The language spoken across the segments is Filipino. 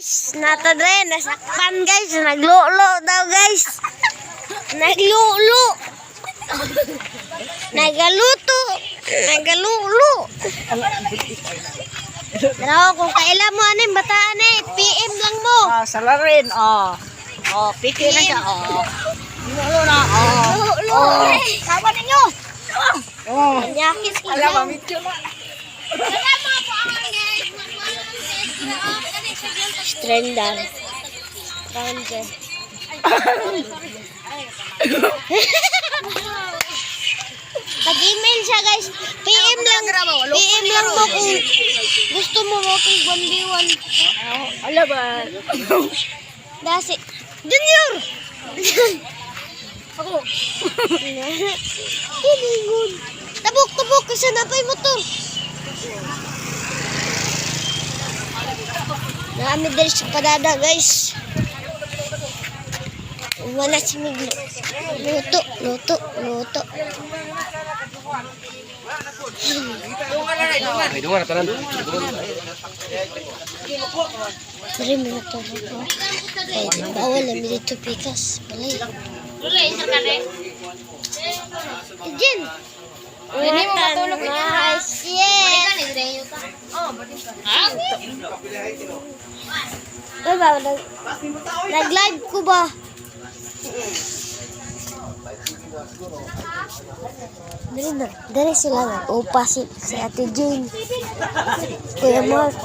guys, nato din, nasakpan guys, naglulo daw guys. Naglulo. Nagaluto. Nagalulo. Pero kung kailan mo aning bataan PM lang mo. Salarin, piki na siya, Lulo na, Lulo. Sama ninyo. Anyakis ka Alam, daw. medyo na. Strandar. Stranger. Pag-email siya guys. PM lang. PM lang mo kung gusto mo walking 1v1. Alam ba? Dasi. Junior! Ako. Kilingon. Tabok kasi napay motor. Naami din sa padada guys. Wala si Miglo. Luto. May dungan na tanan. Dari mo na to. Ay, bawal na dito pikas. Balay. Jen! Hindi mo matulog Nice. Yes! Ay ba, nag-live ko ba? Dari sila nag-upa si Ate Jane. Kuya Mark.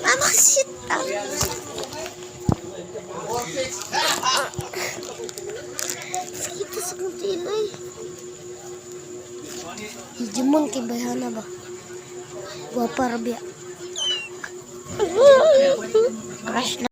Mama, sit down. Kita sa kuntilay. Hijimon kay Bayana ba? Guwapa rabia. Crush na.